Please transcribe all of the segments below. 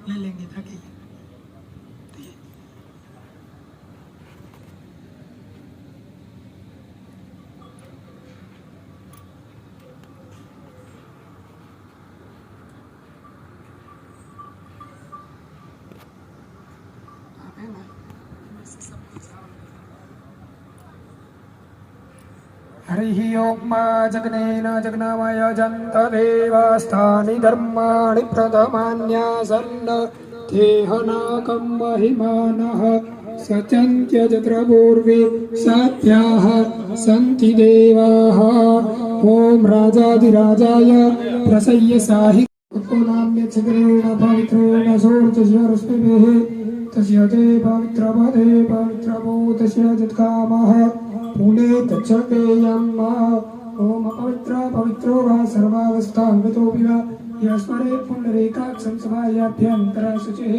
ले लेंगे ताकि हरिः ओम जगनेन जगनामय जन्तदेवास्तानि धर्माणि प्रथमान्यासन् तेहनाकं महिमानः सचन्त्यजत्र पूर्वे सत्याः सन्ति देवाः ॐ राजाधिराजाय प्रसह्य साहि नाम्यच्छिद्रेण पवित्रेण सोऽर्चस्वरश्मिभिः तस्य ते पवित्रपदे पवित्रभूतस्य यत्कामः पुणे तच्छकेयम् ओम पवित्र पवित्रो वा सर्वावस्थान्वितोऽपि वा यस्मरे पुण्डरीकाक्षं समायाभ्यन्तरा शुचिः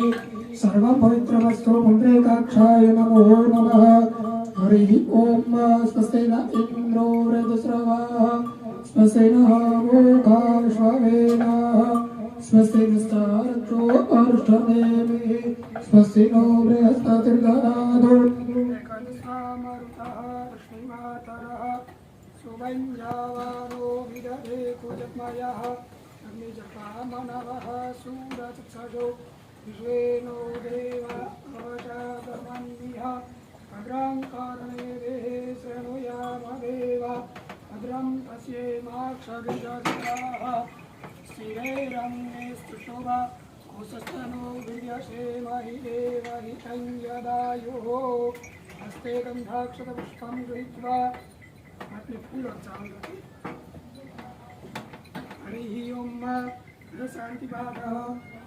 सर्वं पवित्रमस्तु पुण्डरीकाक्षाय नमो नमः हरिः ओम स्वस्ति न इन्द्रो वृद्धश्रवाः स्वस्ति नः मूढा विश्ववेदाः स्वस्ति नस्तारक्षो अरिष्टनेमिः स्वस्ति नो बृहस्पतिर्दधातु सुवञ्जावानो विदधे कुजत्मयः अग्निजपामनवः सूरचक्षजो विश्वेनो देवा अवचातमन्विः भद्रं कर्णेभिः शृणुयाम देवा भद्रं पश्येमाक्षभिर्यजत्राः स्थिरैरङ्गे स्तुशोभा कुशस्तनो वीर्यसेमहि देवहितं यदायुः हस्ते गन्धाक्षतपुष्पं गृहीत्वा अपने फूल और चावल रखे हरिः ओम शांति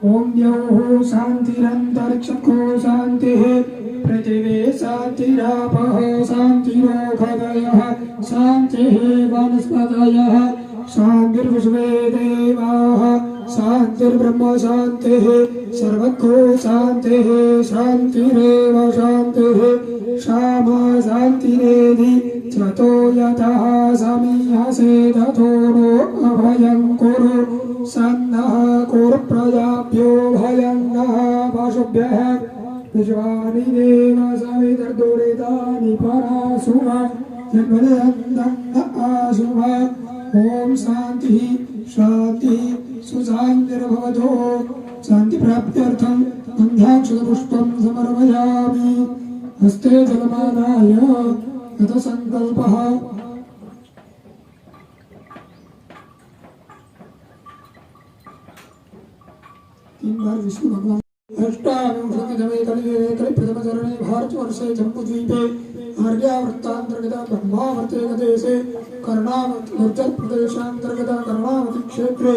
ओम द्यौः शान्तिरन्तरिक्षको शान्तिः पृथिवी शान्तिरापः शान्तिरोषधयः शान्तिः वनस्पतयः शान्तिर्विश्वे देवाः शान्तिर्ब्रह्म शान्तिः सर्वतो शान्तिः शान्तिरेव शान्तिः क्षमा शान्तिरेधि चतो यतः समीहसे ततो नो अभयं कुरु सन्नः कुरु प्रजाभ्यो भयं नः पशुभ्यः विश्वानि देव सवितर्दुरितानि पराशुभ जन्मदन्तं न आशुभ ॐ शान्तिः शान्तिः सुशान्तिर्भवतु शान्तिप्राप्त्यर्थं गन्धाक्षतपुष्पं समर्पयामि हस्ते जलमानाय तथा संकल्पः 3 बार विष्णु भगवान अष्टाविंशतितमे कलियुगे कलिप्रथमचरणे भारतवर्षे जम्बूद्वीपे आर्यावर्तान्तर्गत ब्रह्मावर्ते देशे कर्णावती कर्णावती क्षेत्रे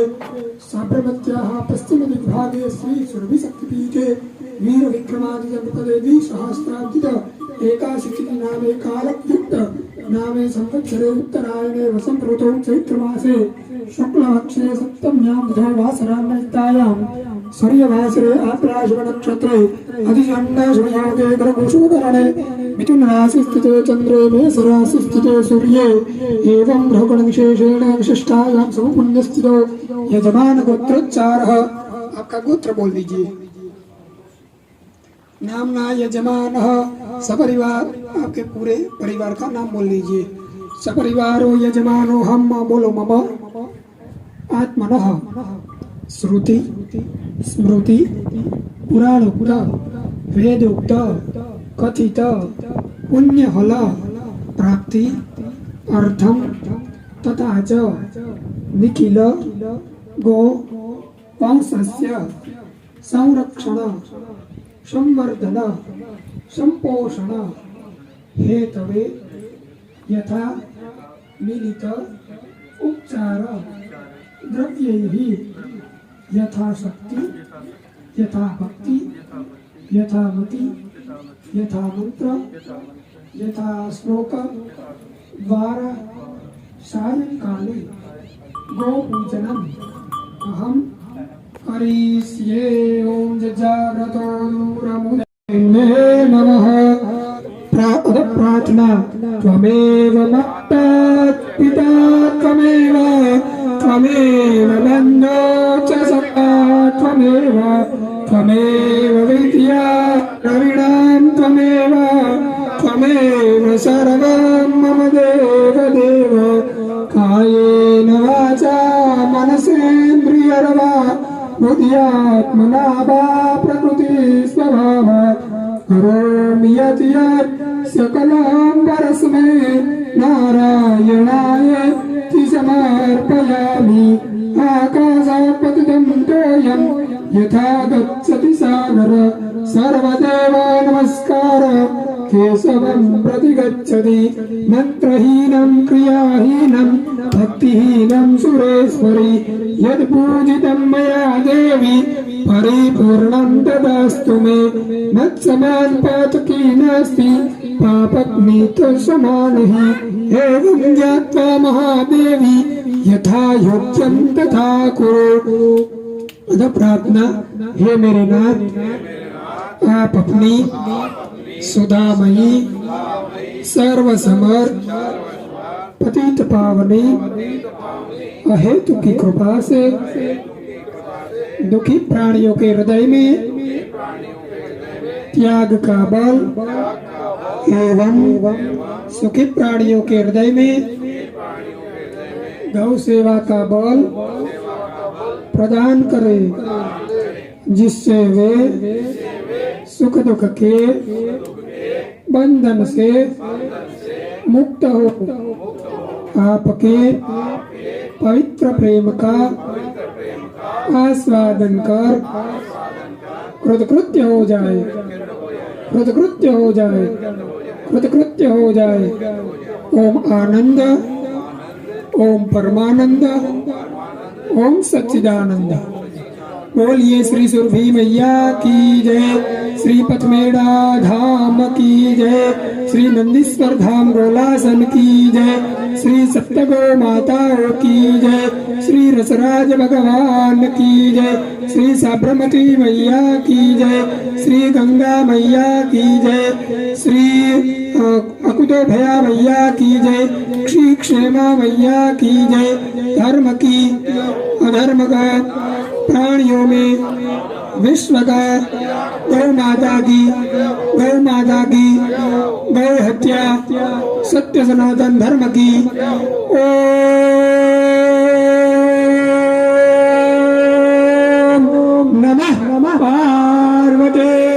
साबरमत्याः पश्चिमदिग्भागे श्री सुरभिशक्तिपीठे वीर विक्रमादित्य सहस्राब्दित एकादशी नामे कालयुक्त नामे संवत्सरे उत्तरायणे वसंत ऋतौ चैत्रमासे शुक्लपक्षे सप्तम्यां तिथौ वासरान्वितायां सूर्यवासरे आप्राशव नक्षत्रे अधिजन्मशुभयोगे ग्रहशुभकरणे मिथुन राशि स्थिते चंद्रे मेष राशि स्थिते सूर्ये एवं ग्रहगण विशेषेण विशिष्टायां समपुण्य स्थितो यजमान गोत्रोच्चारः। आपका गोत्र बोल दीजिए। नामना यजमानः सपरिवार, आपके पूरे परिवार का नाम बोल लीजिए। सपरिवारो यजमानो हम, बोलो मम आत्मनः। श्रुति स्मृति पुराणोक्त वेदोक्त कथित पुण्यफल प्राप्ति अर्थम तथा च निखिल गो वंशस्य संरक्षण संवर्धन संपोषण हेतवे यथा मिलित उपचार द्रव्यैः यथाशक्ति यथा भक्ति यथा मति यथा मंत्र यथा श्लोक द्वारा सायंकाले गोपूजनम अहम करिष्ये। ओम जाग्रतो दूरमुदे नमः। प्रार्थना त्वमेव पिता त्वमेव बन्धो च सखा त्वमेव त्वमेव विद्या द्रविणां त्वमेव त्वमेव सर्वं मम देव देव कायेन वाचा मनसेन्द्रियर्वा बुद्ध्यात्मना वा प्रकृति स्वभावात् करोमि यत् यत् सकलं परस्मै नारायणाय समर्पयामि आकाशात् पतितं तोयं यथा गच्छति सागर सर्वदेव नमस्कार केशवं प्रति गच्छति मंत्रहीनं क्रियाहीनं भक्तिहीनं सुरेश्वरी यद् पूजितं मया देवी परिपूर्णं तदास्तु मे मत्समान पातकी नास्ति पापग्नि तो समान ही एवं ज्ञात्वा महादेवी यथा योग्यं तथा कुरु। अतः प्रार्थना, हे मेरे नाथ आप अपनी सुधामयी सर्वसमर्थ पतित पावनी अहेतु की कृपा से दुखी प्राणियों के हृदय में त्याग का बल एवं सुखी प्राणियों के हृदय में गौ सेवा का बल प्रदान करे, जिससे वे सुख दुख के बंधन से मुक्त हो आपके पवित्र प्रेम का आस्वादन कर कृतकृत्य हो जाए, कृतकृत्य हो जाए, कृतकृत्य हो जाए। ओम आनंद, ओम परमानंद, ओम सच्चिदानंद। बोलिए श्री सुरभि मैया की जय, श्री पथमेड़ा धाम की जय, श्री नंदीश्वर धाम गोलासन की जय, श्री सप्तगो माताओं की जय, श्री रसराज भगवान की जय, श्री साबरमती मैया की जय, श्री गंगा मैया की जय, श्री अकुतो भया मैया की जय, श्री क्षेमा मैया की जय। धर्म की अधर्म का प्राणियों में विश्व का गौ माता की गौ हत्या सत्य सनातन धर्म की ओम नमः पार्वती